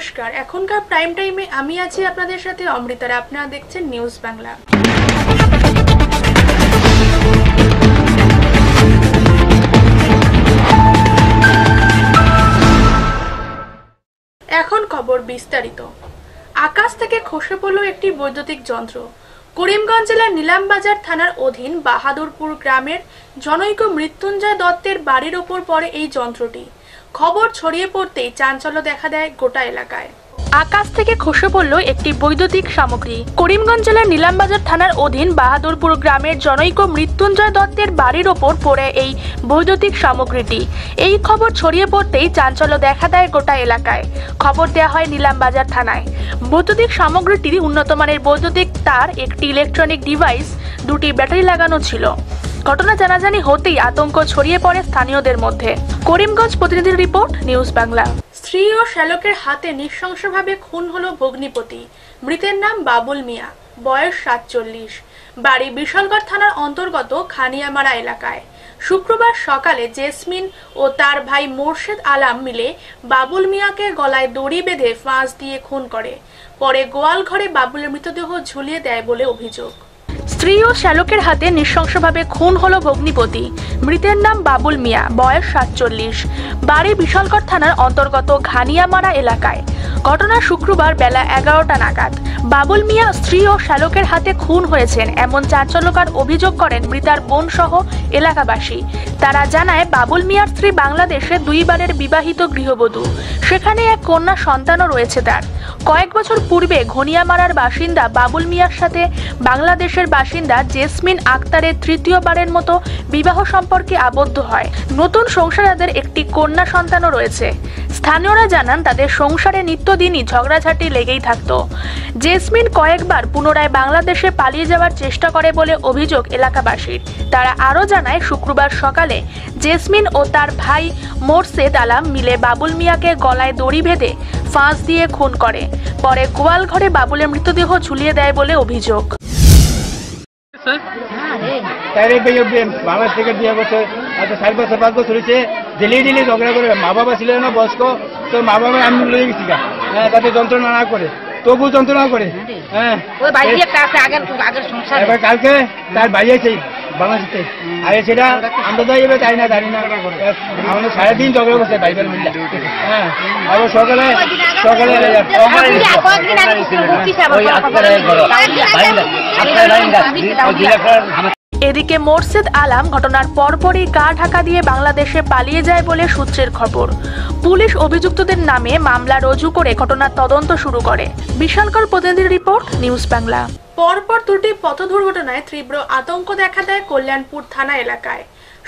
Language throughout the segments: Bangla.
নমস্কার, এখনকার প্রাইম টাইমে আমি আছি আপনাদের সাথে অমৃতারা। আপনারা দেখছেন নিউজ বাংলা। এখন খবর বিস্তারিত। আকাশ থেকে খসে পড়ল একটি বৈদ্যুতিক যন্ত্র। করিমগঞ্জ জেলার নিলামবাজার থানার অধীন বাহাদুরপুর গ্রামের জনৈক মৃত্যুঞ্জয় দত্তের বাড়ির ওপর পড়ে এই যন্ত্রটি। খবর ছড়িয়ে পড়তেই চাঞ্চল্য দেখা দেয় গোটা এলাকায়। আকাশ থেকে খসে পড়ল একটি বৈদ্যুতিক সামগ্রী। করিমগঞ্জ জেলার নিলামবাজার থানার অধীন বাহাদুরপুর গ্রামের জনৈক মৃত্যুঞ্জয় দত্তের বাড়ির ওপর পড়ে এই বৈদ্যুতিক সামগ্রীটি। এই খবর ছড়িয়ে পড়তেই চাঞ্চল্য দেখা দেয় গোটা এলাকায়। খবর দেওয়া হয় নিলামবাজার থানায়। বৈদ্যুতিক সামগ্রীটি উন্নত মানের বৈদ্যুতিক তার, একটি ইলেকট্রনিক ডিভাইস, দুটি ব্যাটারি লাগানো ছিল। ঘটনা জানাজানি হতেই আতঙ্ক ছড়িয়ে পড়ে স্থানীয়দের মধ্যে। করিমগঞ্জ প্রতিনিধির রিপোর্ট, নিউজ বাংলা। স্ত্রী ও শ্যালকের হাতে নৃশংসভাবে খুন হলো ভগ্নিপতি। মৃতের নাম বাবুল মিয়া, বয়স 47, বাড়ি বিশালগড় থানার অন্তর্গত খানিয়ামারা এলাকায়। শুক্রবার সকালে জেসমিন ও তার ভাই মোর্শেদ আলম মিলে বাবুল মিয়াকে গলায় দড়ি বেঁধে ফাঁস দিয়ে খুন করে। পরে গোয়াল ঘরে বাবুলের মৃতদেহ ঝুলিয়ে দেয় বলে অভিযোগ। স্ত্রী ও শ্যালকের হাতে নৃশংসভাবে খুন হলো ভগ্নিপতি। মৃতের নাম বাবুল মিয়া, বয়স 47, বাড়ি বিশালগড় থানার অন্তর্গত ঘানিয়ামারা এলাকায়। ঘটনা শুক্রবার বেলা 11টা নাগাদ। বাবুল মিয়া স্ত্রী ও শ্যালকের হাতে খুন হয়েছেন এমন চাঞ্চল্যকর অভিযোগ করেন মৃতার বোন সহ এলাকাবাসী। তারা জানায়, বাবুল মিয়ার স্ত্রী বাংলাদেশে 2 বারের বিবাহিত গৃহবধূ। সেখানে এক কন্যা সন্তানও রয়েছে তার। কয়েক বছর পূর্বে ঘনিয়ামারার বাসিন্দা বাবুল মিয়ার সাথে বাংলাদেশের বাসিন্দা জেসমিন আক্তারের তৃতীয়বারের মতো বিবাহ সম্পর্কে আবদ্ধ হয়। নতুন সংসারে তাদের একটি কন্যা সন্তানও রয়েছে। স্থানীয়রা জানান, তাদের সংসারে নিত্যদিনই ঝগড়াঝাটি লেগেই থাকতো। জেসমিন কয়েকবার পুনরায় বাংলাদেশে পালিয়ে যাওয়ার চেষ্টা করে বলে অভিযোগ এলাকাবাসীর। তারা আরও জানায়, শুক্রবার সকালে জেসমিন ও তার ভাই মোর্শেদ আলম মিলে বাবুল মিয়াকে গলায় দড়ি বেঁধে ফাঁস দিয়ে খুন করে। পরে গোয়াল ঘরে বাবুলের মৃতদেহ ঝুলিয়ে দেয় বলে অভিযোগ। বাংলাদেশ থেকে 2 বছর, 4 বছর 5 বছর হয়েছে। ডেলি ঝগড়া করে। মা বাবা ছিল না বয়স্ক, তো মা বাবা আমি লয়ে গেছি তাতে যন্ত্রণা না করে, তবু যন্ত্রণা করে। হ্যাঁ, এবার কালকে তার বাইরে আছে বাংলাদেশে, আর সেটা আমরা তো এবার তাই না জানি না। আমাদের 3.5 ঝগড়া করছে বাইবেল মিলে। হ্যাঁ, আবার সকালে এদিকে মোর্শেদ আলম ঘটনার পরপরই গা ঢাকা দিয়ে বাংলাদেশে পালিয়ে যায় বলে সূত্রের খবর। পুলিশ অভিযুক্তদের নামে মামলা রুজু করে ঘটনার তদন্ত শুরু করে। বিশালগড় প্রতিনিধির রিপোর্ট, নিউজ বাংলা। পরপর 2টি পথ দুর্ঘটনায় তীব্র আতঙ্ক দেখা দেয় কল্যাণপুর থানা এলাকায়।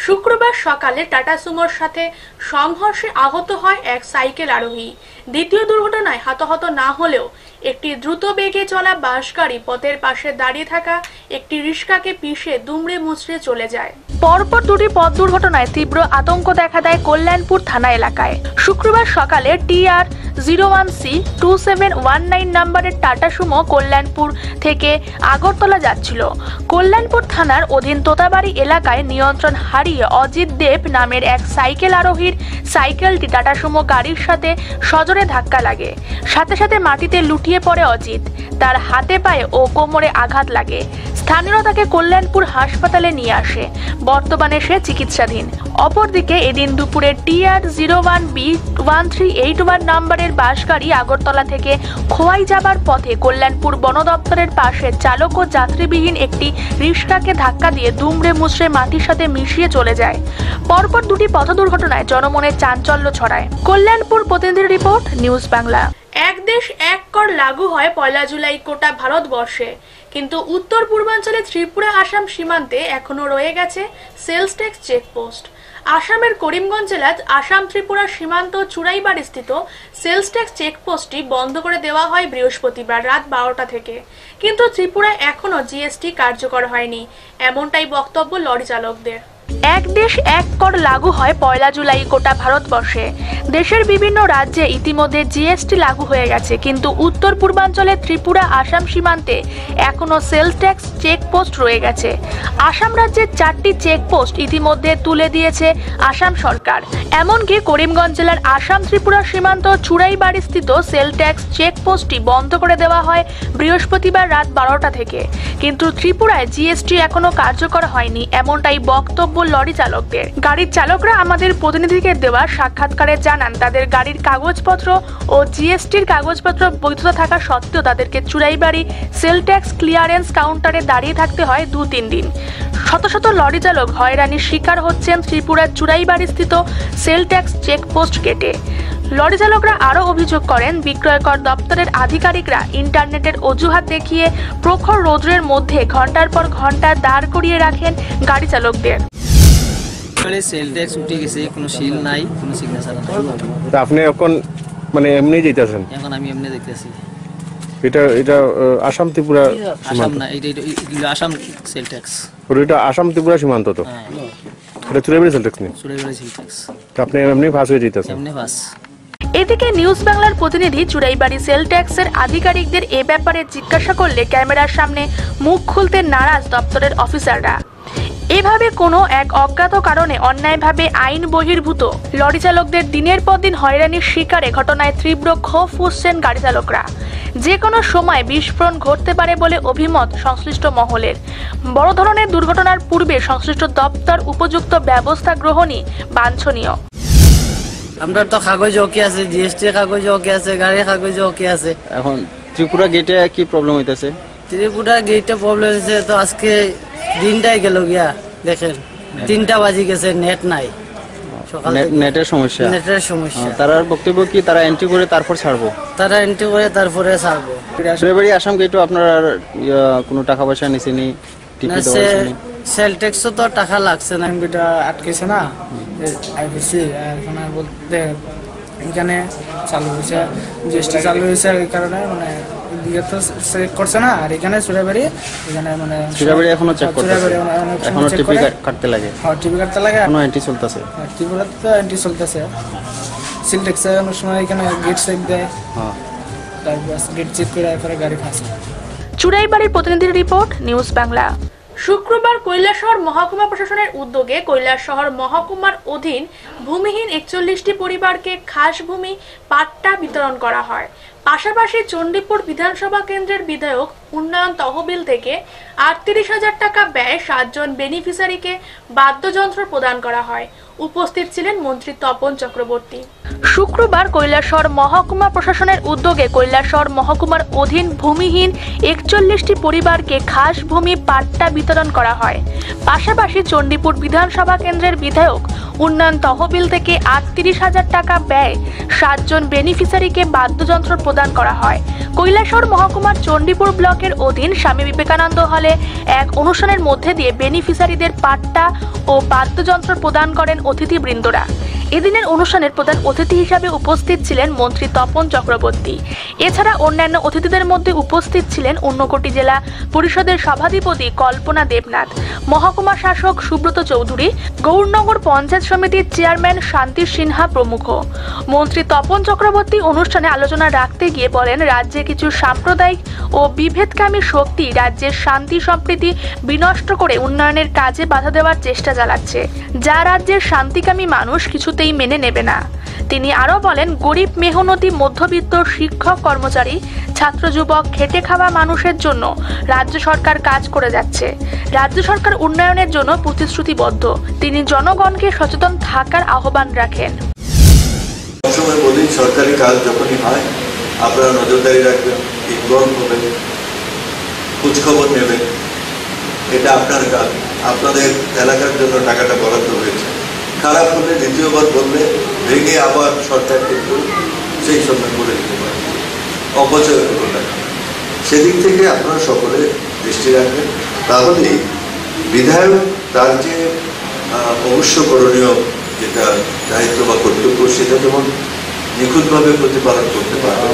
শুক্রবার সকালে টাটা সুমোর সাথে সংঘর্ষে আহত হয় এক সাইকেল আরোহী। দ্বিতীয় দুর্ঘটনায় হতাহত না হলেও একটি দ্রুত বেগে চলা বাস গাড়ি পথের পাশে দাঁড়িয়ে থাকা একটি রিক্সাকে পিষে দুমড়ে মুচড়ে চলে যায়। পরপর 2টি পথ দুর্ঘটনায় তীব্র আতঙ্ক দেখা দেয় কল্যাণপুর থানা এলাকায়। শুক্রবার সকালে TR 01C 2719 নম্বরের টাটা সুমো কল্যাণপুর থেকে আগরতলা যাচ্ছিল। কল্যাণপুর থানার অধীন তোতাবাড়ি এলাকায় নিয়ন্ত্রণ হারিয়ে অজিত দেব নামের এক সাইকেল আরোহীর সাইকেলটি টাটা সুমো গাড়ির সাথে সজোরে ধাক্কা লাগে। সাথে সাথে মাটিতে লুটিয়ে পড়ে অজিত। তার হাতে পায়ে ও কোমরে আঘাত লাগে। স্থানীয়রা তাকে কল্যাণপুর হাসপাতালে নিয়ে আসে। বর্তমানে সে চিকিৎসাধীন। অপরদিকে এদিন দুপুরে TR 01B 1381 নম্বরের বাস গাড়ি আগরতলা থেকে খোয়াই যাবার পথে কল্যাণপুর বন দপ্তরের পাশে চালক ও যাত্রীবিহীন একটি রিক্সাকে ধাক্কা দিয়ে দুমড়ে মুচড়ে মাটির সাথে মিশিয়ে চলে যায়। পরপর 2টি পথ দুর্ঘটনায় জনমনে চাঞ্চল্য ছড়ায়। কল্যাণপুর প্রতিনিধির রিপোর্ট, নিউজ বাংলা। এক দেশ এক কর লাগু হয় 1 জুলাই গোটা ভারতবর্ষে, কিন্তু উত্তর পূর্বাঞ্চলে ত্রিপুরা আসাম সীমান্তে এখনো রয়ে গেছে সেলস ট্যাক্স চেকপোস্ট। আসামের করিমগঞ্জ জেলার আসাম ত্রিপুরা সীমান্ত চুড়াইবাড়ি স্থিত সেলস ট্যাক্স চেকপোস্টটি বন্ধ করে দেওয়া হয় বৃহস্পতিবার রাত 12টা থেকে। কিন্তু ত্রিপুরায় এখনো GST কার্যকর হয়নি, এমনটাই বক্তব্য লরি চালকদের। এক দেশ এক কর লাগু হয় 1 জুলাই গোটা ভারতবর্ষে। দেশের বিভিন্ন রাজ্যে ইতিমধ্যে জিএসটি লাগু হয়ে গেছে, কিন্তু উত্তর পূর্বাঞ্চলে ত্রিপুরা আসাম সীমান্তে এখনো সেলস ট্যাক্স চেকপোস্ট রয়ে গেছে। আসাম রাজ্যের 4টি চেকপোস্ট ইতিমধ্যে তুলে দিয়েছে আসাম সরকার। এমনকি করিমগঞ্জ জেলার আসাম ত্রিপুরা সীমান্ত চুড়াইবাড়ি স্থিত সেল ট্যাক্স চেকপোস্টটি বন্ধ করে দেওয়া হয় বৃহস্পতিবার রাত 12টা থেকে। কিন্তু ত্রিপুরায় জিএসটি এখনো কার্যকর হয়নি, এমনটাই বক্তব্য লরি চালকদের। গাড়ির চালকরা আমাদের প্রতিনিধিকে দেওয়া সাক্ষাৎকারে জানান, তাদের গাড়ির কাগজপত্র ও জিএসটির কাগজপত্র বৈধতা থাকা সত্ত্বেও তাদেরকে চুড়াইবাড়ি সেল ট্যাক্স ক্লিয়ারেন্স কাউন্টারে দাঁড়িয়ে থাকতে হয় 2-3 দিন। শত শত লরি চালক হয়রানির শিকার হচ্ছেন ত্রিপুরার চুড়াইবাড়ি স্থিত সেল ট্যাক্স চেকপোস্ট গেটে। লরি চালকরা আরও অভিযোগ করেন, বিক্রয়কর দপ্তরের আধিকারিকরা ইন্টারনেটের অজুহাত দেখিয়ে প্রখর রৌদ্রের মধ্যে ঘন্টার পর ঘন্টা দাঁড় করিয়ে রাখেন গাড়ি চালকদের। সেল ট্যাক্স উঠে গেছে, কোনো সিল নাই, কোনো সিগনেচার নাই। তা আপনি এখন মানে এমনি যাইতেছেন? এখন আমি এমনি দেখতেছি। এটা আসাম ত্রিপুরা আসাম না, এটা আসাম সেল ট্যাক্স। এটা আসাম ত্রিপুরা সীমান্ত তো? এটা চুড়াইবাড়ি সেল ট্যাক্স নেই? Churaibari sell tax. আপনি এমনি পাস হয়ে যাইতেছেন? এমনি পাস। এদিকে নিউজ বাংলার প্রতিনিধি চুড়াইবাড়ি সেল ট্যাক্সের আধিকারিকদের এ ব্যাপারে জিজ্ঞাসা করলে ক্যামেরার সামনে মুখ খুলতে নারাজ দপ্তরের অফিসাররা। এভাবে কোনো এক অজ্ঞাত কারণে অন্যায়ভাবে আইন বহির্ভূত লরি চালকদের দিনের পর দিন হয়রানির শিকারে ঘটনায় তীব্র ক্ষোভ ফুঁসছেন গাড়ি চালকরা। যে কোনো সময় বিস্ফোরণ ঘটতে পারে বলে অভিমত সংশ্লিষ্ট মহলের। বড় ধরনের দুর্ঘটনার পূর্বে সংশ্লিষ্ট দপ্তর উপযুক্ত ব্যবস্থা গ্রহণই বাঞ্ছনীয়। আমরা তো কাগজ ওকে আছে, জিএসটি কাগজ ওকে আছে, গাড়ির কাগজ ওকে আছে। এখন ত্রিপুরা গেটে কি প্রবলেম হইতেছে? ত্রিপুরা গেটে প্রবলেম হয়েছে, তো আজকে দিনটাই গেল গিয়া, দেখেন 3টা বাজে গেছে, নেট নাই। নেটের সমস্যা? নেটের সমস্যা। তারা বক্তব্য কি তারা এন্ট্রি করে তারপর ছাড়বো? তারা এন্ট্রি করে তারপরে ছাড়বো। চুড়াইবাড়ি আসাম গেটও আপনার কোনো টাকা পয়সা নিছেনি? সেল ট্যাক্সও তো টাকা লাগছে না, এটা আটকেছে না আইবিসি, এখানে বলতে এখানে চালু হয়েছে, জিএসটি চালু হয়েছে, এই কারণে মানে দিকে তো চেক করছে না। আর এখানে চুড়াইবাড়ি, এখানে মানে চুড়াইবাড়ি এখনো চেক করতেছে, এখনো টিপি কাটতে লাগে। হ্যাঁ, টিপি কাটতে লাগে, এখনো এন্ট্রি চলতেছে। টিপিতে তো এন্ট্রি চলতেছে। সেল ট্যাক্সে অনেক সময় এখানে গেট চেক দেয়, হ্যাঁ, তারপর গেট চেক করে এরপরে গাড়ি ফাঁসে। চুড়াইবাড়ির প্রতিনিধির রিপোর্ট, নিউজ বাংলা। শুক্রবার কৈলাসহর মহকুমা প্রশাসনের উদ্যোগে কৈলাসহর মহকুমার অধীন ভূমিহীন 41টি পরিবারকে খাস ভূমি পাট্টা বিতরণ করা হয়। পাশাপাশি চণ্ডীপুর বিধানসভা কেন্দ্রের বিধায়ক উন্নয়ন তহবিল থেকে 38,000 টাকা ব্যয়ে 7 জন বেনিফিশিয়ারিকে বাদ্যযন্ত্র প্রদান করা হয়। উপস্থিত ছিলেন মন্ত্রী তপন চক্রবর্তী। শুক্রবার কৈলাসহর মহকুমা প্রশাসনের উদ্যোগে কৈলাসহর মহকুমার অধীন ভূমিহীন 41টি পরিবারকে খাস ভূমি পাট্টা বিতরণ করা হয়। পাশাপাশি চণ্ডীপুর বিধানসভা কেন্দ্রের বিধায়ক উন্নয়ন তহবিল থেকে 38,000 টাকা ব্যয়ে 7 জন বেনিফিশিয়ারিকে বাদ্যযন্ত্র প্রদান করা হয়। কৈলাসহর মহকুমার চণ্ডীপুর ব্লকের অধীন স্বামী বিবেকানন্দ হলে এক অনুষ্ঠানের মধ্যে দিয়ে বেনিফিশিয়ারিদের পাট্টা ও বাদ্যযন্ত্র প্রদান করেন অতিথিবৃন্দরা। এদিনের অনুষ্ঠানের প্রধান অতিথি হিসাবে উপস্থিত ছিলেন মন্ত্রী তপন চক্রবর্তী। এছাড়া অন্যান্য অতিথিদের মধ্যে উপস্থিত ছিলেন ঊনকোটি জেলা পরিষদের সভাধিপতি কল্পনা দেবনাথ, মহকুমা শাসক সুব্রত চৌধুরী, গৌরনগর পঞ্চায়েত সমিতির চেয়ারম্যান শান্তি সিনহা প্রমুখ। মন্ত্রী তপন চক্রবর্তী অনুষ্ঠানে আলোচনা রাখতে গিয়ে বলেন, রাজ্যে কিছু সাম্প্রদায়িক ও বিভেদকামী শক্তি রাজ্যের শান্তি সম্প্রীতি বিনষ্ট করে উন্নয়নের কাজে বাধা দেওয়ার চেষ্টা চালাচ্ছে, যা রাজ্যের শান্তিকামী মানুষ কিছুতেই মেনে নেবে না। তিনি আরো বলেন, গরিব মেহনতি মধ্যবিত্ত শিক্ষক কর্মচারী ছাত্র যুবক খেটে খাওয়া মানুষের জন্য রাজ্য সরকার কাজ করে যাচ্ছে। রাজ্য সরকার উন্নয়নের জন্য প্রতিশ্রুতিবদ্ধ। তিনি জনগণকে সচেতন থাকার আহ্বান রাখেন। সবসময় বলি, সরকারি কাজ যখনই হয় আপনারা নজরদারি রাখবেন, ইনভলভ হবেন, খোঁজখবর নেবেন। এটা আপনার কাজ, আপনাদের এলাকার জন্য টাকাটা বরাদ্দ হয়েছে। খারাপ হলে দ্বিতীয়বার বললে ভেঙে আবার সরকার কিন্তু সেই সময় করে দিতে পারে, অপচয় করবো টাকা। সেদিক থেকে আপনারা সকলে দৃষ্টি রাখবেন, তাহলেই বিধায়ক তার যে অবশ্য করণীয় যেটা দায়িত্ব বা কর্তব্য সেটা যেমন নিখুঁতভাবে প্রতিপালন করতে পারবে,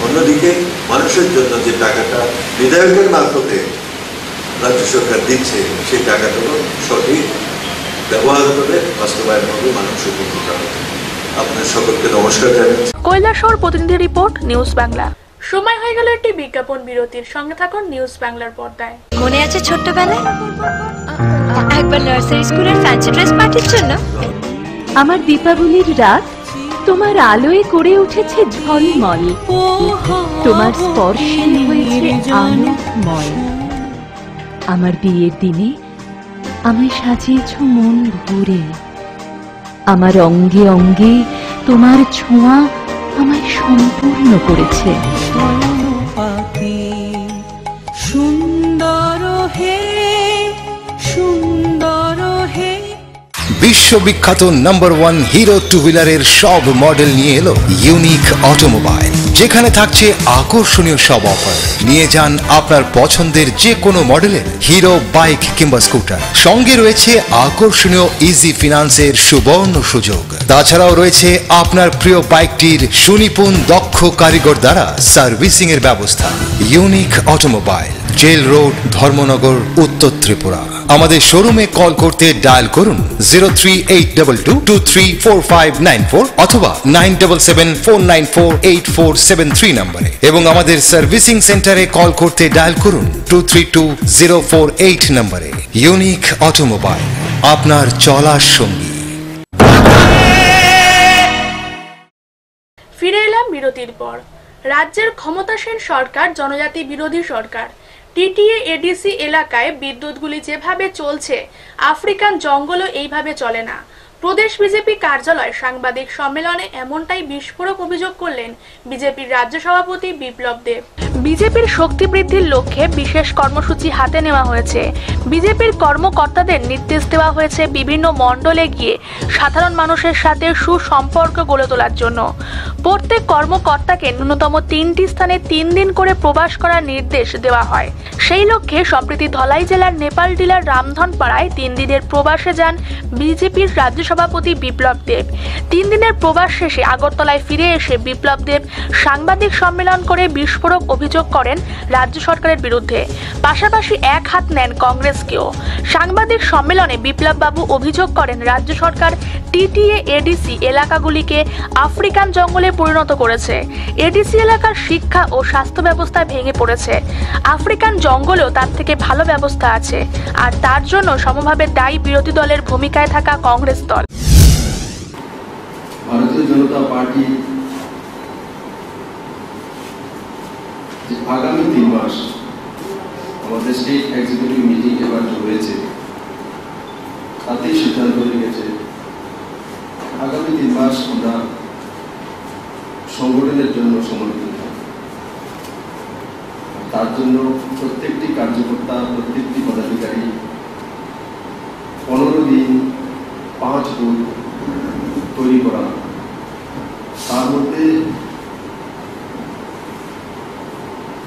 অন্যদিকে মানুষের জন্য যে টাকাটা বিধায়কের মারফতে রাজ্য সরকার দিচ্ছে সেই টাকাটাও সঠিক ব্যবহার করে বাস্তবায়ন হবে, মানুষ উপকৃত হবে। আপনার সকলকে নমস্কার জানাচ্ছি। কৈলাসহর প্রতিনিধি রিপোর্ট, নিউজ বাংলা। সময় হয়ে গেল একটি বিজ্ঞাপন বিরতির। সঙ্গে থাকুন নিউজ বাংলার পর্দায়। মনে আছে ছোট্টবেলায় একবার নার্সারি স্কুলের ফ্যান্সি ড্রেস পার্টির জন্য? আমার দীপাবলির রাত তোমার আলোয় করে উঠেছে ঝলমল, তোমার স্পর্শে হয়েছে আনন্দময়। আমার বিয়ের দিনে আমায় সাজিয়েছ মন ভরে, আমার অঙ্গে অঙ্গে তোমার ছোঁয়া আমায় সম্পূর্ণ করেছে। সুন্দর হে, সুন্দর হে। বিশ্ববিখ্যাত নাম্বার 1 হিরো টু হুইলারের সব মডেল নিয়ে এলো ইউনিক অটোমোবাইল, যেখানে থাকছে আকর্ষণীয় সব অফার। নিয়ে যান আপনার পছন্দের যে কোনো মডেলের হিরো বাইক কিংবা স্কুটার। সঙ্গে রয়েছে আকর্ষণীয় ইজি ফিনান্সের সুবর্ণ সুযোগ। তাছাড়াও রয়েছে আপনার প্রিয় বাইকটির সুনিপুণ দক্ষ কারিগর দ্বারা সার্ভিসিং এর ব্যবস্থা। Unique automobile, jail road, Dharmanagar, উত্তর ত্রিপুরা। আমাদের শোরুমে কল করতে ডায়াল করুন 038222344594 অথবা 9774948473 নম্বরে, এবং আমাদের সার্ভিসিং সেন্টারে কল করতে ডায়াল করুন 232048 নম্বরে। ইউনিক অটোমোবাইল, আপনার চলার সঙ্গী। ফিরে এলাম বিরতির পর। রাজ্যের ক্ষমতাসীন সরকার জনজাতি বিরোধী সরকার। টিটিএ এডিসি এলাকায় বিদ্যুৎগুলি যেভাবে চলছে, আফ্রিকান জঙ্গলও এইভাবে চলে না। প্রদেশ বিজেপি কার্যালয় সাংবাদিক সম্মেলনে এমনটাই বিস্ফোরক অভিযোগ করলেন বিজেপির রাজ্য সভাপতি বিপ্লব দেব। বিজেপির শক্তি বৃদ্ধির লক্ষ্যে বিশেষ কর্মসূচি হাতে নেওয়া হয়েছে। বিজেপির কর্মকর্তাদের নির্দেশ দেওয়া হয়েছে বিভিন্ন মণ্ডলে গিয়ে সাধারণ মানুষের সাথে সুসম্পর্ক গড়ে তোলার জন্য। প্রত্যেক কর্মকর্তাকে ন্যূনতম 3টি স্থানে 3 দিন করে প্রবাস করার নির্দেশ দেওয়া হয়। সেই লক্ষ্যে সম্প্রতি ধলাই জেলার নেপাল ডিলার রামধনপাড়ায় 3 দিনের প্রবাসে যান বিজেপির রাজ্য সভাপতি বিপ্লব দেব। 3 দিনের প্রবাস শেষে আগরতলায় ফিরে এসে বিপ্লব দেব সাংবাদিক সম্মেলন করে বিস্ফোরক অভিযোগ করেন রাজ্য সরকারের বিরুদ্ধে। পাশাপাশি এক হাত নেন কংগ্রেসকেও। সাংবাদিক সম্মেলনে বিপ্লব বাবু অভিযোগ করেন রাজ্য সরকার টিটিএ এডিসি এলাকাগুলিকে আফ্রিকান জঙ্গলে পরিণত করেছে। এডিসি এলাকার শিক্ষা ও স্বাস্থ্য ব্যবস্থা ভেঙে পড়েছে। আফ্রিকান জঙ্গলেও তার থেকে ভালো ব্যবস্থা আছে, আর তার জন্য সমভাবে দায়ী বিরোধী দলের ভূমিকায় থাকা কংগ্রেস দল। ভারতীয় জনতা পার্টি আগামী 3 মাস আমাদের স্টেট এক্সিকিউটিভ মিটিং এবার হয়েছে, তাতেই সিদ্ধান্ত হয়ে গেছে আগামী 3 মাস আমরা সংগঠনের জন্য সমর্পিত থাকব। তার জন্য প্রত্যেকটি কার্যকর্তা, প্রত্যেকটি পদাধিকারী 15 দিন 5 বুথ তৈরি করা। তার মধ্যে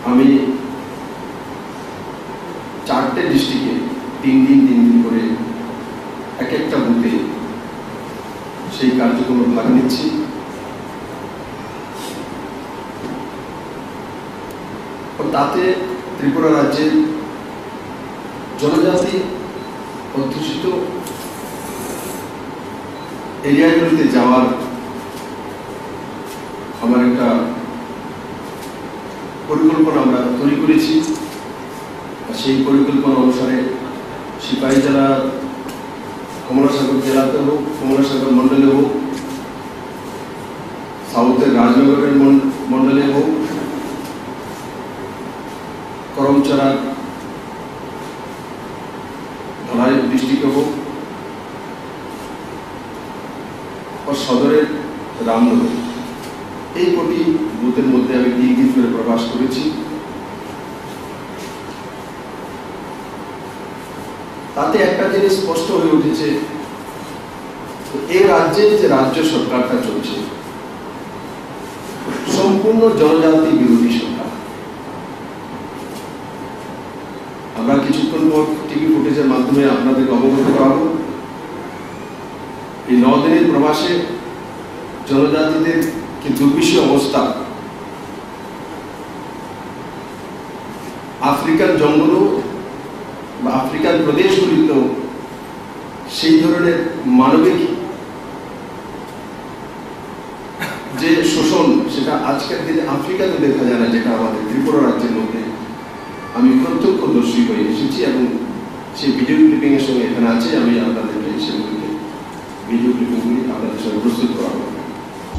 আমি 4টে ডিস্ট্রিক্টে 3 দিন করে এক একটা বুথে সেই কার্যক্রমে ভাগ নিচ্ছি। তাতে ত্রিপুরা রাজ্যের জনজাতি অধ্যুষিত এরিয়াগুলিতে যাওয়ার আমার একটা পরিকল্পনা আমরা তৈরি করেছি। সেই পরিকল্পনা অনুসারে সিপাহী জেলা, কমলাসাগর জেলাতে হোক, কমলাসাগর মন্ডলে হোক, সাউথের রাজনগরের মন্ডলে হোক, করমচারা ধলাই ডিস্ট্রিক্টে হোক, সদরের রামনগর, এই কটি বুথের মধ্যে আমি 3 দিন করে প্রবাস করেছি। তাতে একটা জিনিস স্পষ্ট হয়ে উঠেছে, এই রাজ্যে যে রাজ্য সরকারটা চলছে সম্পূর্ণ জনজাতি বিরোধী সরকার। আমরা কিছুক্ষণ পর টিভি ফুটেজের মাধ্যমে আপনাদেরকে অবগত করাবো এই 9 দিনের প্রবাসে জনজাতিদের কি দুর্বিষহ অবস্থা। আফ্রিকান জঙ্গল বা আফ্রিকান প্রদেশগুলিতেও সেই ধরনের মানবিক যে শোষণ, সেটা আজকের দিনে আফ্রিকাতে দেখা যায় না, যেটা আমাদের ত্রিপুরা রাজ্যের মধ্যে আমি প্রত্যক্ষদর্শী হয়ে এসেছি এবং সেই ভিডিও ক্লিপিং এর সঙ্গে এখানে আছে। আমি আপনাদেরকে সেগুলিকে ভিডিও ক্লিপিংগুলি আপনাদের সঙ্গে প্রস্তুত করা হবে।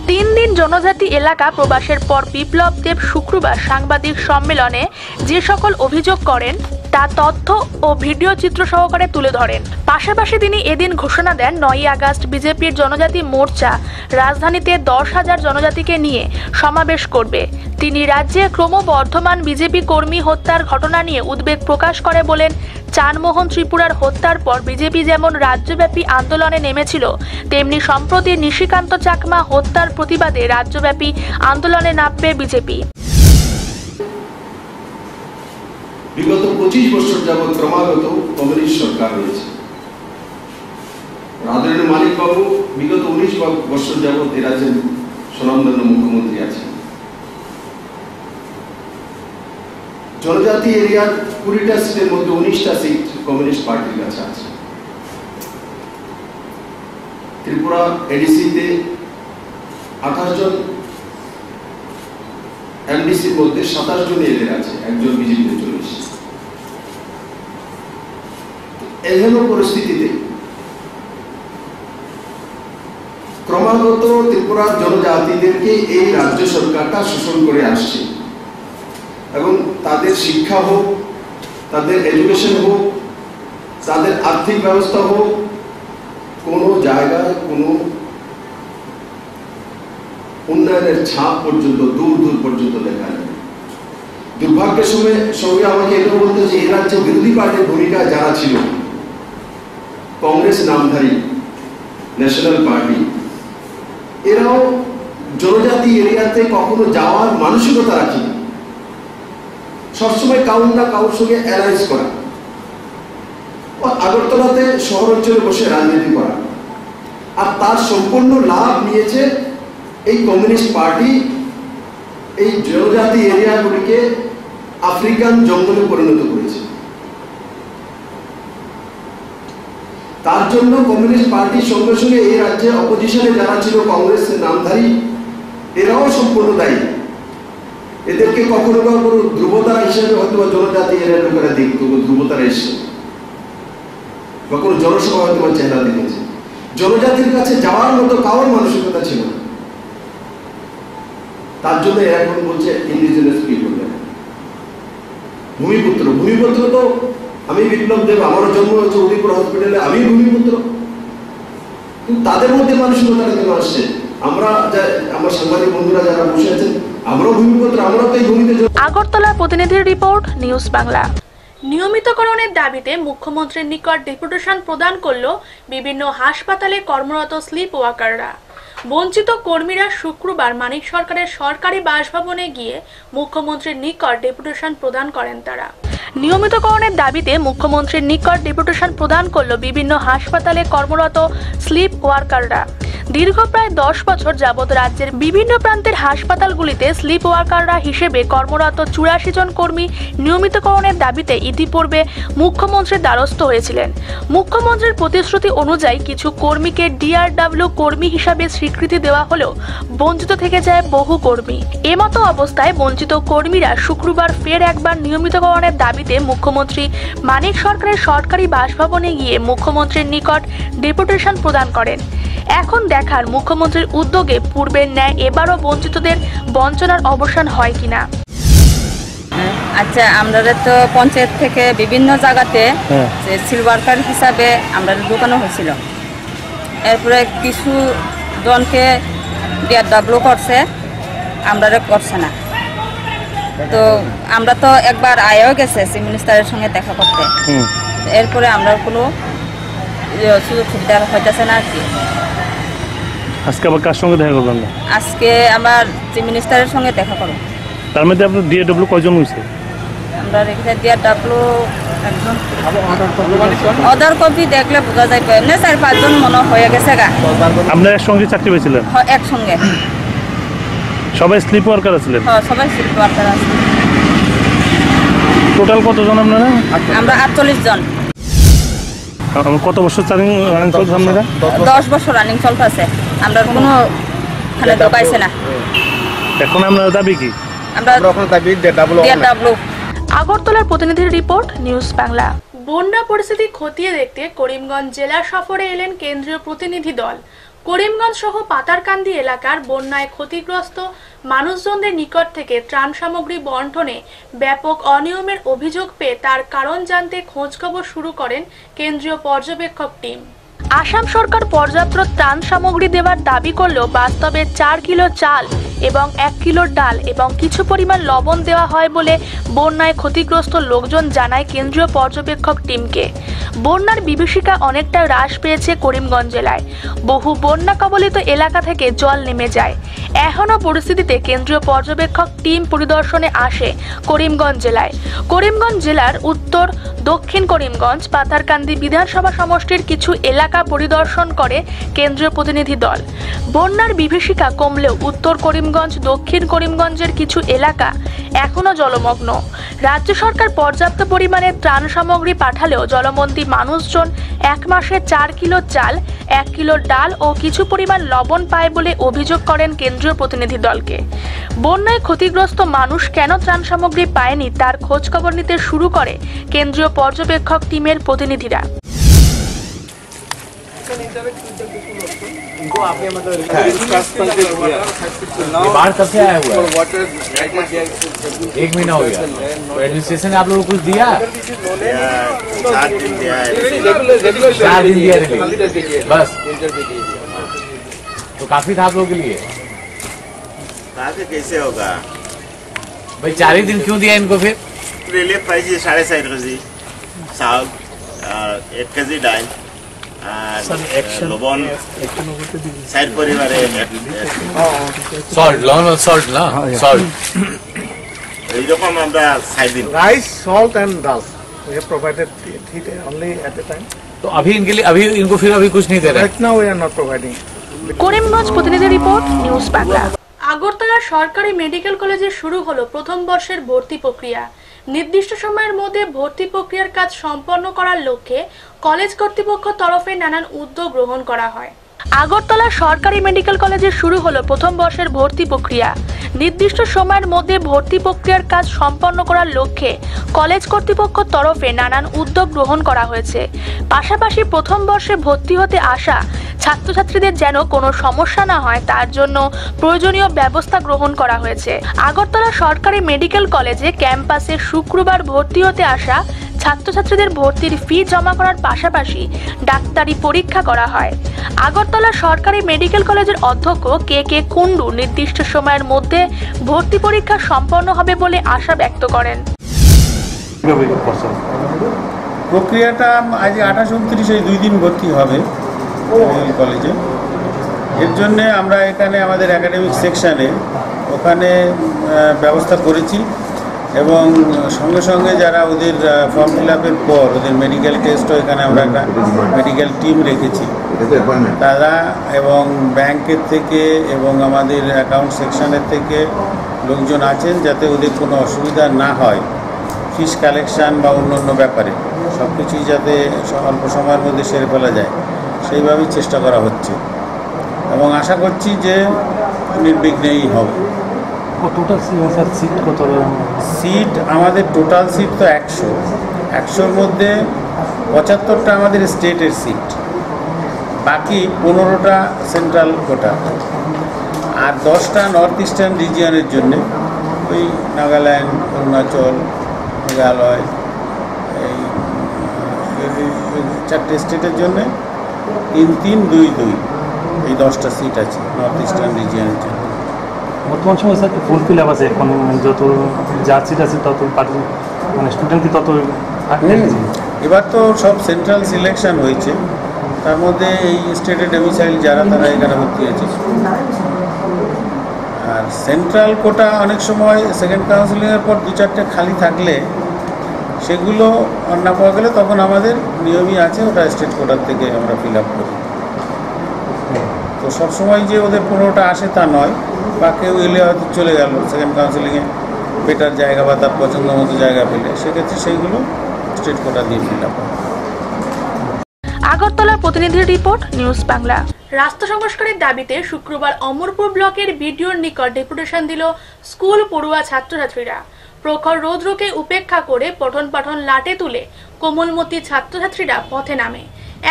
3 দিন জনজাতি এলাকা প্রবাসের পর বিপ্লব দেব শুক্রবার সাংবাদিক সম্মেলনে যে সকল অভিযোগ করেন তা তথ্য ও ভিডিও চিত্র সহকারে তুলে ধরেন। পাশাপাশি তিনি এদিন ঘোষণা দেন 9ই আগস্ট বিজেপির জনজাতি মোর্চা রাজধানীতে 10,000 জনজাতিকে নিয়ে সমাবেশ করবে। তিনি রাজ্যে ক্রমবর্ধমান বিজেপি কর্মী হত্যার ঘটনা নিয়ে উদ্বেগ প্রকাশ করে বলেন, চানমোহন ত্রিপুরার হত্যার পর বিজেপি যেমন রাজ্যব্যাপী আন্দোলনে নেমেছিল, তেমনি সম্প্রতি নিশিকান্ত চাকমা হত্যার প্রতিবাদে রাজ্যব্যাপী আন্দোলনে নামবে বিজেপি। বিগত 25 বছর যাবৎ ক্রমাগত কমিউনিস্ট সরকার রয়েছে। আদরণীয় মানিক বাবু বিগত 19 বছর যাবৎ এই রাজ্যের স্বনামধন্য মুখ্যমন্ত্রী আছেন। জনজাতি এরিয়ার 20টা সিটের মধ্যে 19টা সিট কমিউনিস্ট পার্টির কাছে আছে। ত্রিপুরা এডিসিতে 28 জন, এমডিসির মধ্যে 27 জন এদের আছে, একজন বিজেপিতে চলে এসেছে। এহেন পরিস্থিতিতে ক্রমাগত ত্রিপুরার জনজাতিদেরকে এই রাজ্য সরকারটা শোষণ করে আসছে এবং তাদের শিক্ষা হোক, তাদের এডুকেশন হোক, তাদের আর্থিক ব্যবস্থা হোক, কোনো জায়গায় কোনো উন্নয়নের ছাপ পর্যন্ত দূর দূর পর্যন্ত দেখা যায়। দুর্ভাগ্যের সঙ্গে আমাকে এটা বলতে যে এই রাজ্যে বিরোধী পার্টির ভূমিকা যারা ছিল, কংগ্রেস নামধারী ন্যাশনাল পার্টি, এরাও জনজাতি এরিয়াতে কখনো যাওয়ার মানসিকতা রাখেনি। সবসময় কাউর না কাউর সঙ্গে অ্যালায়েন্স করা, আগরতলাতে শহর অঞ্চলে বসে রাজনীতি করা, আর তার সম্পূর্ণ লাভ নিয়েছে এই কমিউনিস্ট পার্টি। এই জনজাতি এরিয়াগুলিকে আফ্রিকান জঙ্গলে পরিণত করেছে। তার জন্য কমিউনিস্ট পার্টির সঙ্গে সঙ্গে এই রাজ্যে অপোজিশনে যারা ছিল কংগ্রেসের নামধারী, এরাও সম্পূর্ণ দায়ী। এদেরকে কখনো কখনো ধ্রুবতারা হিসেবে হয়তো জনজাতি এরিয়ার লোকেরা দেখতো, ধ্রুবতারা এসে কখনো জনসভা হয়তো চেহারা দেখেছে। জনজাতির কাছে যাওয়ার মতো কারোর মানসিকতা ছিল না। তার জন্য এখন বলছে ইন্ডিজিনাস পিপল, ভূমিপুত্র। ভূমিপুত্র তো আমি বিপ্লব দেব, আমারও জন্ম হয়েছে উদয়পুর হসপিটালে, আমি ভূমিপুত্র। কিন্তু তাদের মধ্যে মানসিকতাটা কেন আসছে? আমরা আমার সাংবাদিক বন্ধুরা যারা বসে আছেন, আমরাও ভূমিপুত্র, আমরাও তো এই ভূমিতে। আগরতলা প্রতিনিধির রিপোর্ট, নিউজ বাংলা। নিয়মিতকরণের দাবিতে মুখ্যমন্ত্রীর নিকট ডেপুটেশন প্রদান করল বিভিন্ন হাসপাতালে কর্মরত স্লিপ ওয়ার্কাররা। বঞ্চিত কর্মীরা শুক্রবার মানিক সরকারের সরকারি বাসভবনে গিয়ে মুখ্যমন্ত্রীর নিকট ডেপুটেশন প্রদান করেন। তারা নিয়মিতকরণের দাবিতে মুখ্যমন্ত্রীর নিকট ডেপুটেশন প্রদান করল বিভিন্ন হাসপাতালে কর্মরত স্লিপ ওয়ার্কাররা। দীর্ঘ প্রায় 10 বছর যাবৎ রাজ্যের বিভিন্ন প্রান্তের হাসপাতালগুলিতে স্লিপ ওয়ার্কাররা হিসেবে কর্মরত 84 জন কর্মী নিয়মিতকরণের দাবিতে ইতিপূর্বে মুখ্যমন্ত্রীর দ্বারস্থ হয়েছিলেন। মুখ্যমন্ত্রীর প্রতিশ্রুতি অনুযায়ী কিছু কর্মীকে ডিআরডব্লিউ কর্মী হিসাবে স্বীকৃতি দেওয়া হলেও বঞ্চিত থেকে যায় বহু কর্মী। এমতো অবস্থায় বঞ্চিত কর্মীরা শুক্রবার ফের একবার নিয়মিতকরণের দাবিতে মুখ্যমন্ত্রী মানিক সরকারের সরকারি বাসভবনে গিয়ে মুখ্যমন্ত্রীর নিকট ডেপুটেশন প্রদান করেন। এখন দেখার মুখ্যমন্ত্রীর উদ্যোগে পূর্বের ন্যায় এবারও বঞ্চিতদের বঞ্চনার অবসান হয় কিনা। আচ্ছা, আমরা তো পঞ্চায়েত থেকে বিভিন্ন জায়গাতে সিল ওয়ার্কার হিসাবে আমরা ঢুকানো হয়েছিল। এরপরে কিছু জনকে ডিআরডব্লিউ করছে, আমরা করছে না। তো আমরা তো একবার আয়াও গেছে চিফ মিনিস্টারের সঙ্গে দেখা করতে, এরপরে আমরা কোনো সুযোগ সুবিধা হইতেছে না আর কি। আজকে আবার কার সঙ্গে দেখা করবেন? আজকে আমার চিফ মিনিস্টারের সঙ্গে দেখা করব। তার মধ্যে আপনার ডিআরডব্লিউ কয়জন হয়েছে? আমরা রেখে ডিআরডব্লিউ একজন, অদার কপি দেখলে বোঝা যায় এমনি 4-5 জন মনে হয়ে গেছে গা। আপনারা একসঙ্গে চাকরি পেয়েছিলেন? হ্যাঁ, একসঙ্গে। সবাই স্লিপ ওয়ার্কার ছিলেন? হ্যাঁ, সবাই স্লিপ ওয়ার্কার আছে। টোটাল কতজন আপনারা? আমরা 48 জন। কত বছর রানিং চলছে আপনারা? 10 বছর রানিং চলতেছে, আমরা কোনো খানে ঢোকাইছে না। এখন আমরা দাবি কি? আমরা দাবি DW। আগরতলার প্রতিনিধির রিপোর্ট, নিউজ বাংলা। বন্যা পরিস্থিতি খতিয়ে দেখতে করিমগঞ্জ জেলা সফরে এলেন কেন্দ্রীয় প্রতিনিধি দল। করিমগঞ্জ সহ পাতারকান্দি এলাকার বন্যায় ক্ষতিগ্রস্ত মানুষজনদের নিকট থেকে ত্রাণ সামগ্রী বন্টনে ব্যাপক অনিয়মের অভিযোগ পেয়ে তার কারণ জানতে খোঁজখবর শুরু করেন কেন্দ্রীয় পর্যবেক্ষক টিম। আসাম সরকার পর্যাপ্ত ত্রাণ সামগ্রী দেওয়ার দাবি করলেও বাস্তবে 4 কিলো চাল এবং 1 কিলো ডাল এবং কিছু পরিমাণ লবণ দেওয়া হয় বলে বন্যায় ক্ষতিগ্রস্ত লোকজন জানায় কেন্দ্রীয় পর্যবেক্ষক টিমকে। বন্যার বিভীষিকা অনেকটা হ্রাস পেয়েছে করিমগঞ্জ জেলায়। বহু বন্যা কবলিত এলাকা থেকে জল নেমে যায়। এখনও পরিস্থিতিতে কেন্দ্রীয় পর্যবেক্ষক টিম পরিদর্শনে আসে করিমগঞ্জ জেলায়। করিমগঞ্জ জেলার উত্তর, দক্ষিণ করিমগঞ্জ, পাথারকান্দি বিধানসভা সমষ্টির কিছু এলাকা পরিদর্শন করে কেন্দ্রীয় প্রতিনিধি দল। বন্যার বিভীষিকা কমলেও উত্তর করিমগঞ্জ, দক্ষিণ করিমগঞ্জের কিছু এলাকা এখনো জলমগ্ন। রাজ্য সরকার পর্যাপ্ত পরিমাণে ত্রাণ সামগ্রী পাঠালেও জলমন্ত্রী মানুষজন 1 মাসে 4 কিলো চাল, 1 কিলো ডাল ও কিছু পরিমাণ লবণ পায় বলে অভিযোগ করেন কেন্দ্রীয় প্রতিনিধি দলকে। বন্যায় ক্ষতিগ্রস্ত মানুষ কেন ত্রাণ সামগ্রী পায়নি তার খোঁজ খবর নিতে শুরু করে কেন্দ্রীয় পর্যবেক্ষক টিমের প্রতিনিধিরা। बाढ़ कब से आया हुआ है? 1 महीना हो गया। तो एडमिनिस्ट्रेशन ने आप लोगों को कुछ दिया? 4 दिन दिया है। 4 दिन दिया रिलीफ बस। तो काफी था आप लोगों के लिए? काफी कैसे होगा भाई, 4 ही दिन क्यों दिया इनको फिर? रिलीफ पाइए 7.5 केजी साग, 1 केजी डाल, লবণ 4 পরিবারে সল্ট, লবণ और सॉल्ट ना, सॉल्ट। এইরকম আমরা 4 दिन rice, salt and dal we have provided it only at the time. तो अभी इनके लिए इनको फिर कुछ नहीं दे रहे? Right now we are not providing. Karimganj প্রতিনিধি রিপোর্ট, নিউজ বাংলা। আগরতলা সরকারি মেডিকেল কলেজে শুরু হলো প্রথম বর্ষের ভর্তি প্রক্রিয়া। নির্দিষ্ট সময়ের মধ্যে ভর্তি প্রক্রিয়ার কাজ সম্পন্ন করার লক্ষ্যে কলেজ কর্তৃপক্ষ তরফে নানান উদ্যোগ গ্রহণ করা হয়। আগরতলা সরকারি মেডিকেল কলেজে শুরু হলো প্রথম বর্ষের ভর্তি প্রক্রিয়া। নির্দিষ্ট সময়ের মধ্যে ভর্তি প্রক্রিয়ার কাজ সম্পন্ন করার লক্ষ্যে কলেজ কর্তৃপক্ষ তরফে নানান উদ্যোগ গ্রহণ করা হয়েছে। পাশাপাশি প্রথম বর্ষে ভর্তি হতে আসা ছাত্রছাত্রীদের যেন কোনো সমস্যা না হয় তার জন্য প্রয়োজনীয় ব্যবস্থা গ্রহণ করা হয়েছে। আগরতলা সরকারি মেডিকেল কলেজে ক্যাম্পাসে শুক্রবার ভর্তি হতে আসা ছাত্রছাত্রীদের ভর্তির ফি জমা করার পাশাপাশি ডাক্তারি পরীক্ষা করা হয়। আগরতলা সরকারি মেডিকেল কলেজের অধ্যক্ষ কে কুন্ডু নির্দিষ্ট সময়ের মধ্যে ভর্তি পরীক্ষা সম্পন্ন হবে বলে আশা ব্যক্ত করেন। প্রক্রিয়াটা আজ 28-29 এই 2 দিন ভর্তি হবে মেডিকেল কলেজে। এর জন্যে আমরা এখানে আমাদের একাডেমিক সেকশানে ওখানে ব্যবস্থা করেছি এবং সঙ্গে সঙ্গে যারা ওদের ফর্ম ফিল আপের পর ওদের মেডিকেল টেস্টও এখানে আমরা একটা মেডিকেল টিম রেখেছি তারা, এবং ব্যাংকের থেকে এবং আমাদের অ্যাকাউন্ট সেকশানের থেকে লোকজন আছেন যাতে ওদের কোনো অসুবিধা না হয় ফিস কালেকশান বা অন্য ব্যাপারে সব কিছুই যাতে অল্প সময়ের মধ্যে সেরে ফেলা যায় সেইভাবেই চেষ্টা করা হচ্ছে এবং আশা করছি যে নির্বিঘ্নেই হবে। সিট আমাদের টোটাল সিট তো 100-100-র মধ্যে 75টা আমাদের স্টেটের সিট, বাকি 15টা সেন্ট্রাল কোটা আর 10টা নর্থ ইস্টার্ন রিজিয়নের জন্যে, ওই নাগাল্যান্ড, অরুণাচল, মেঘালয়, এই 4টে স্টেটের জন্যে 3-3-2-2 এই 10টা সিট আছে নর্থ ইস্টার্ন রিজিয়নের জন্য। বর্তমান সময় স্যার ফুল ফিল আপ আছে, এখন যত যা সিট আছে তত মানে স্টুডেন্ট কি তত এবার তো সব সেন্ট্রাল সিলেকশন হয়েছে, তার মধ্যে এই স্টেটে ডোমিসাইল যারা তারা এখানে ভর্তি হয়েছে। আর সেন্ট্রাল কোটা অনেক সময় সেকেন্ড কাউন্সিলিংয়ের পর 2-4টে খালি থাকলে সেগুলো না পাওয়া গেলে তখন আমাদের নিয়মই আছে ওটা স্টেট কোটার থেকে আমরা ফিল আপ করি। তো সবসময় যে ওদের 15টা আসে তা নয়, বা কেউ এলে হয়তো চলে গেল সেকেন্ড কাউন্সিলিংয়ে বেটার জায়গা বা তার পছন্দ মতো জায়গা পেলে সেক্ষেত্রে সেইগুলো স্টেট কোটা দিয়ে ফিল আপ হয়। আগরতলার প্রতিনিধির রিপোর্ট, নিউজ বাংলা। রাস্তা সংস্কারের দাবিতে শুক্রবার অমরপুর ব্লকের বিডিওর নিকট ডেপুটেশন দিল স্কুল পড়ুয়া ছাত্রছাত্রীরা। প্রখর রৌদ্রকে উপেক্ষা করে পঠন পাঠন লাটে তুলে কোমলমতি ছাত্রছাত্রীরা পথে নামে।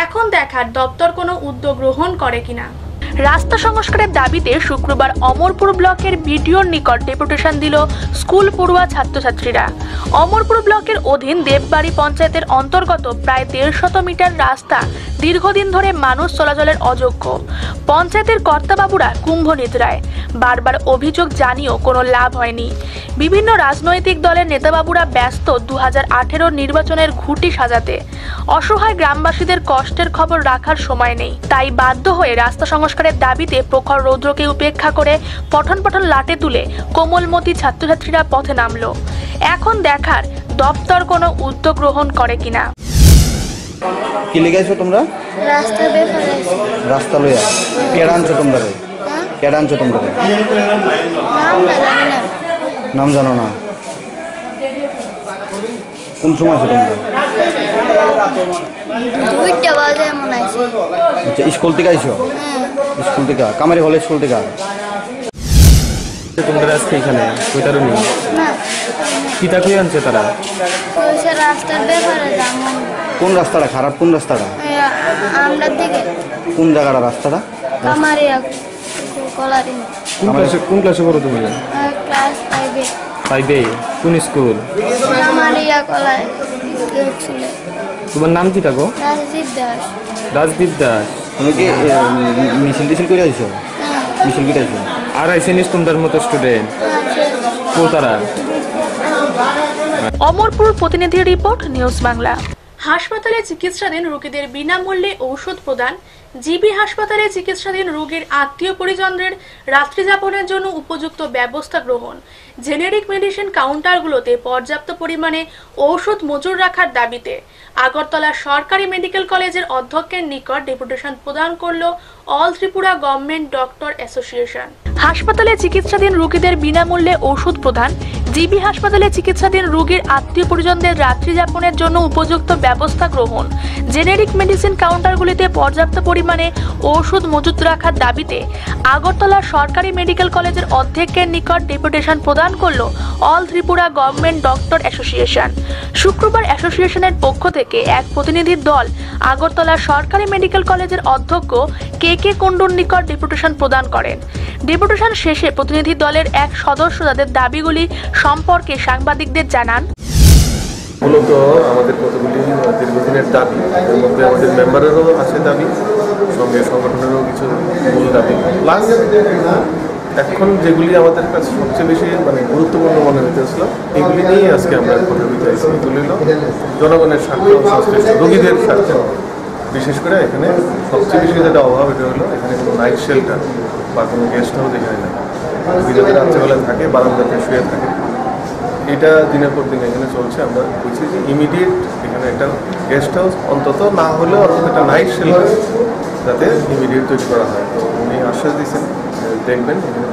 এখন দেখার দপ্তর কোনো উদ্যোগ গ্রহণ করে কিনা। রাস্তা সংস্কারের দাবিতে শুক্রবার অমরপুর ব্লকের বিডিওর নিকট ডেপুটেশন দিল স্কুল পড়ুয়া ছাত্রছাত্রীরা। অমরপুর ব্লকের অধীন দেববাড়ি পঞ্চায়েতের অন্তর্গত প্রায় 150 মিটার রাস্তা দীর্ঘদিন ধরে মানুষ চলাচলের অযোগ্য। পঞ্চায়েতের কর্তাবাবুরা কুম্ভ নিদ্রায়, বারবার অভিযোগ জানিয়েও কোনো লাভ হয়নি। বিভিন্ন রাজনৈতিক দলের নেতাবাবুরা ব্যস্ত 2018 নির্বাচনের ঘুঁটি সাজাতে। অসহায় গ্রামবাসীদের কষ্টের খবর রাখার সময় নেই। তাই বাধ্য হয়ে রাস্তা সংস্কারের দাবিতে প্রখর রৌদ্রকে উপেক্ষা করে পঠন পাঠন লাটে তুলে কোমলমতি ছাত্রছাত্রীরা পথে নামলো। এখন দেখার দপ্তর কোনো উদ্যোগ গ্রহণ করে কিনা। কি লেগেছো তোমরা? রাস্তা বেফারে রাস্তা লইয়া কেডা আনছো তোমরা? কেডা আনছো তোমরা? নাম জানো না? কোন সময় আছো তোমরা? 2টা বাজে মনে আছে। আচ্ছা, স্কুল থেকে আইছো? স্কুল থেকে কামারি হলে স্কুল থেকে তোমরা আজকে এখানে কইতারো নি না কিটা কই আনছে তারা? ওই রাস্তার ব্যাপারে জানো। কোন রাস্তাটা খারাপ? কোন রাস্তাটা? আমরা থেকে কোন জায়গাটা রাস্তাটা? কামারিয়া কলারি। কোন ক্লাসে পড়ো তুমি? ক্লাস 5 এ। 5 এ? কোন স্কুল? কামারিয়া কলারি। তোমার নাম কি থাকো? রাজদীপ দাস। রাজদীপ দাস। তুমি কি মিছিল করে আইছো? মিছিল করে আইছো? আর আইসেনিস তোমাদের মতো স্টুডেন্ট কোতারা? অমরপুর প্রতিনিধির রিপোর্ট, নিউজ বাংলা। হাসপাতালে চিকিৎসাধীন রোগীদের বিনামূল্যে ঔষধ প্রদান, জিবি হাসপাতালে চিকিৎসাধীন রোগীর আত্মীয় পরিজনদের রাত্রি যাপনের জন্য উপযুক্ত ব্যবস্থা গ্রহণ, জেনেরিক মেডিসিন কাউন্টারগুলোতে পর্যাপ্ত পরিমাণে ঔষধ মজুর রাখার দাবিতে আগরতলা সরকারি মেডিকেল কলেজের অধ্যক্ষের নিকট ডেপুটেশন প্রদান করল all Tripura government doctor association. হাসপাতালে চিকিৎসাধীন রোগীদের বিনামূল্যে ঔষধ প্রদান, জিবি হাসপাতালে চিকিৎসাধীন রোগীর আত্মীয় পরিজনদের রাত্রি যাপনের জন্য উপযুক্ত ব্যবস্থা গ্রহণ, জেনেরিক মেডিসিন কাউন্টারগুলিতে পর্যাপ্ত পরিমাণে ঔষধ মজুত রাখার দাবিতে আগরতলা সরকারি মেডিকেল কলেজের অধ্যক্ষের নিকট ডেপুটেশন প্রদান করল all Tripura government doctor association. শুক্রবার অ্যাসোসিয়েশনের পক্ষ থেকে এক প্রতিনিধির দল আগরতলা সরকারি মেডিকেল কলেজের অধ্যক্ষ কে কুন্ডুর নিকট ডেপুটেশন প্রদান করেন। ডেপুটেশন শেষে প্রতিনিধি দলের এক সদস্য তাদের দাবিগুলি সম্পর্কে সাংবাদিকদের জানান। মূলত আমাদের কতগুলি দীর্ঘদিনের দাবি, এর মধ্যে আমাদের মেম্বারেরও আছে দাবি, সঙ্গে সংগঠনেরও কিছু মূল দাবি, প্লাস এখন যেগুলি আমাদের কাছে সবচেয়ে বেশি গুরুত্বপূর্ণ মনে হইতেছিল এগুলি নিয়ে আজকে আমরা কথা বলতে চাইছি। এগুলি হল জনগণের স্বার্থ সংশ্লিষ্ট রোগীদের স্বার্থ। বিশেষ করে এখানে সবচেয়ে বেশি যেটা অভাব এটা হলো এখানে কোনো নাইট শেল্টার বা কোনো গেস্ট হাউস এখানে নেই। রোগী যাদের রাত্রেবেলা থাকে বারান্দাতে শুয়ে থাকে, এটা দিনের পর দিন এখানে চলছে। আমরা বলছি যে ইমিডিয়েট এখানে একটা গেস্ট হাউস অন্তত না হলেও অন্তত একটা নাইট শেল্টার যাতে ইমিডিয়েট তৈরি করা হয়। তো উনি আশ্বাস দিয়েছেন দেখবেন এখানে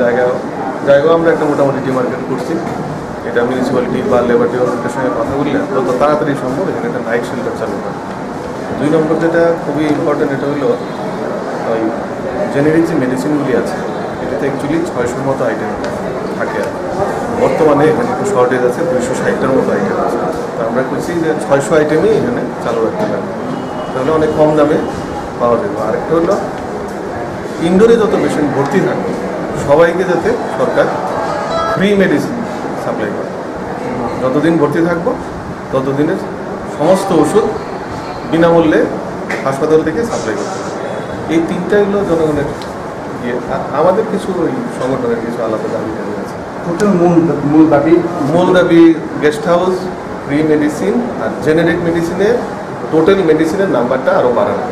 জায়গাও আমরা একটা মোটামুটি ডিমার্কেট করছি। এটা মিউনিসিপ্যালিটি বা লেবার ডিপার্টমেন্টের সঙ্গে কথা বললে যত তাড়াতাড়ি সম্ভব এখানে একটা নাইট শেল্টার চালু করে। 2 নম্বর যেটা খুবই ইম্পর্টেন্ট এটা হলো ওই জেনেরিক যে মেডিসিনগুলি আছে এটাতে অ্যাকচুয়ালি 600 মতো আইটেম থাকে। বর্তমানে এখানে একটু শর্টেজ আছে, 260টার মতো আইটেম আছে। তো আমরা করছি যে 600 আইটেমই এখানে চালু রাখতে পারবো, তাহলে অনেক কম দামে পাওয়া যাবে। আরেকটা হলো ইনডোরে যত পেশেন্ট ভর্তি থাকবে সবাইকে যাতে সরকার ফ্রি মেডিসিন সাপ্লাই করে। যতদিন ভর্তি থাকবো ততদিনের সমস্ত ওষুধ বিনামূল্যে হাসপাতাল থেকে সাপ্লাই করতে হবে। এই 3টা হলো জনগণের ইয়ে। আমাদের কিছু ওই সংগঠনের কিছু আলাদা দাবি আছে। মূল দাবি গেস্ট হাউস, ফ্রি মেডিসিন আর জেনেরিক মেডিসিনের টোটাল মেডিসিনের নাম্বারটা আরও বাড়ানো।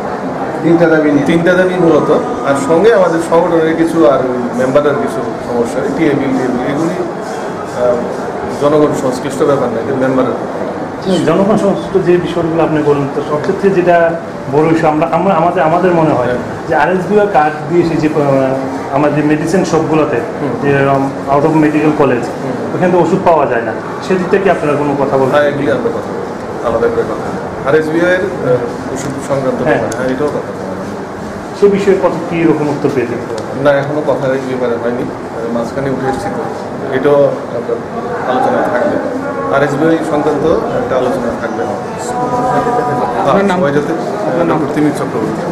3টা দাবি মূলত। আর সঙ্গে আমাদের সংগঠনের কিছু আর মেম্বারের কিছু সমস্যা, টিএবিল এগুলি জনগণ সংশ্লিষ্ট ব্যাপার না, মেম্বারের। জনগণ সংশ্লিষ্ট যে বিষয়গুলো আপনি বলুন, তো সবক্ষেত্রে যেটা বড় বিষয় আমাদের মনে হয় যে আরএসবি কার্ড দিয়ে সেই যে আমাদের মেডিসিন শপগুলোতে যে আউট অফ মেডিকেল কলেজ ওখানে তো ওষুধ পাওয়া যায় না, সেদিক থেকে আপনারা কোনো কথা বলবেন? হ্যাঁ, এগুলি আমরা কথা আলাদা করে কথা RSBI এর ওষুধ সংক্রান্ত ব্যাপারে, হ্যাঁ এটাও কথা সে বিষয়ে কত কি রকম উত্তর পেয়েছেন? না, এখনো কথা এই ব্যাপারে হয়নি, মাঝখানে উঠে এসেছি তো এটাও আলোচনায় থাকবে। RSBI সংক্রান্ত একটা আলোচনা থাকবে। আপনার নাম? আপনার নাম? তিমির চক্রবর্তী।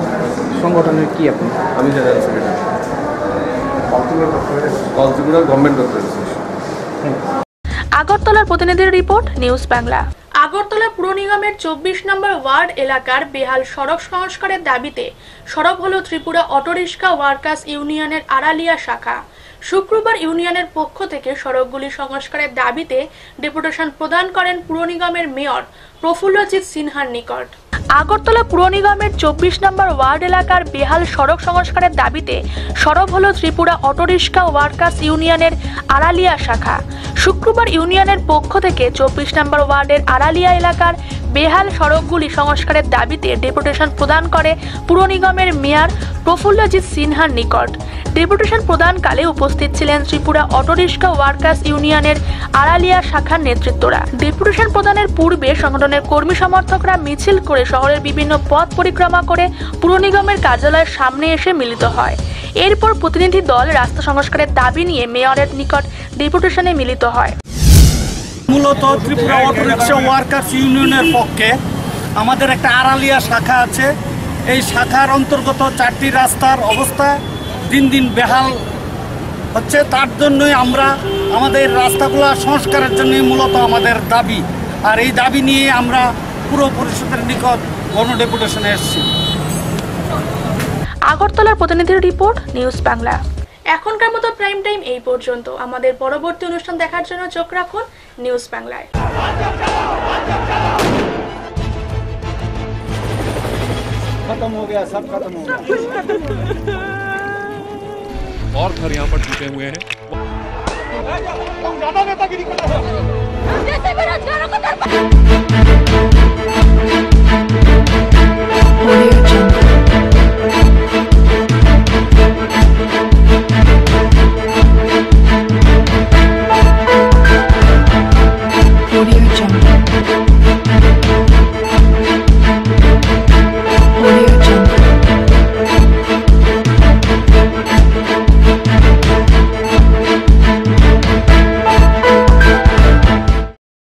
সংগঠনের কি আপনি? আমি general secretary, Tripura government doctor association. আগরতলার প্রতিনিধির রিপোর্ট, নিউজ বাংলা। আগরতলা পুর নিগমের 24 নম্বর ওয়ার্ড এলাকার বেহাল সড়ক সংস্কারের দাবিতে সরব হল ত্রিপুরা অটোরিক্সা ওয়ার্কার্স ইউনিয়নের আড়ালিয়া শাখা। শুক্রবার ইউনিয়নের পক্ষ থেকে সড়কগুলি সংস্কারের দাবিতে ডেপুটেশন প্রদান করেন পুর নিগমের মেয়র প্রফুল্লজিৎ সিনহার নিকট। আগরতলা পুর নিগমের 24 নম্বর ওয়ার্ড এলাকার বেহাল সড়ক সংস্কারের দাবিতে সরব হল ত্রিপুরা অটোরিক্সা ওয়ার্কার্স ইউনিয়নের আড়ালিয়া শাখা। শুক্রবার ইউনিয়নের পক্ষ থেকে 24 নম্বর ওয়ার্ডের আড়ালিয়া এলাকার বেহাল সড়কগুলি সংস্কারের দাবিতে ডেপুটেশন প্রদান করে পুর নিগমের মেয়র প্রফুল্লজিৎ সিনহার নিকট। ডেপুটেশন প্রদানকালে উপস্থিত ছিলেন ত্রিপুরা অটোরিক্সা ওয়ার্কার্স ইউনিয়নের আড়ালিয়া শাখার নেতৃত্বরা। ডেপুটেশন প্রদানের পূর্বে সংগঠনের কর্মী সমর্থকরা মিছিল করে শহরের বিভিন্ন পথ পরিক্রমা করে পুর নিগমের কার্যালয়ের সামনে এসে মিলিত হয়। এরপর প্রতিনিধি দল রাস্তা সংস্কারের দাবি নিয়ে মেয়রের নিকট ডেপুটেশনে মিলিত হয়। মূলত ত্রিপুরা অটোরিক্সা ওয়ার্কার্স ইউনিয়নের পক্ষে আমাদের একটা আড়ালিয়া শাখা আছে। এই শাখার অন্তর্গত 4টি রাস্তার অবস্থা দিন দিন বেহাল হচ্ছে। তার জন্যই আমরা আমাদের রাস্তাগুলো সংস্কারের জন্যই মূলত আমাদের দাবি, আর এই দাবি নিয়ে আমরা পুরো পরিষদের নিকট গণডেপুটেশনে এসেছি। আগরতলার প্রতিনিধির রিপোর্ট, নিউজ বাংলা। এখনকার মতো প্রাইম টাইম এই পর্যন্ত। আমাদের পরবর্তী অনুষ্ঠান দেখার জন্য চোখ রাখুন নিউজ বাংলায়। खत्म हो गया, सब खत्म हो गया। और घर यहाँ पर टूटे हुए हैं। ज्यादा नेतागिरी कर रहे हो।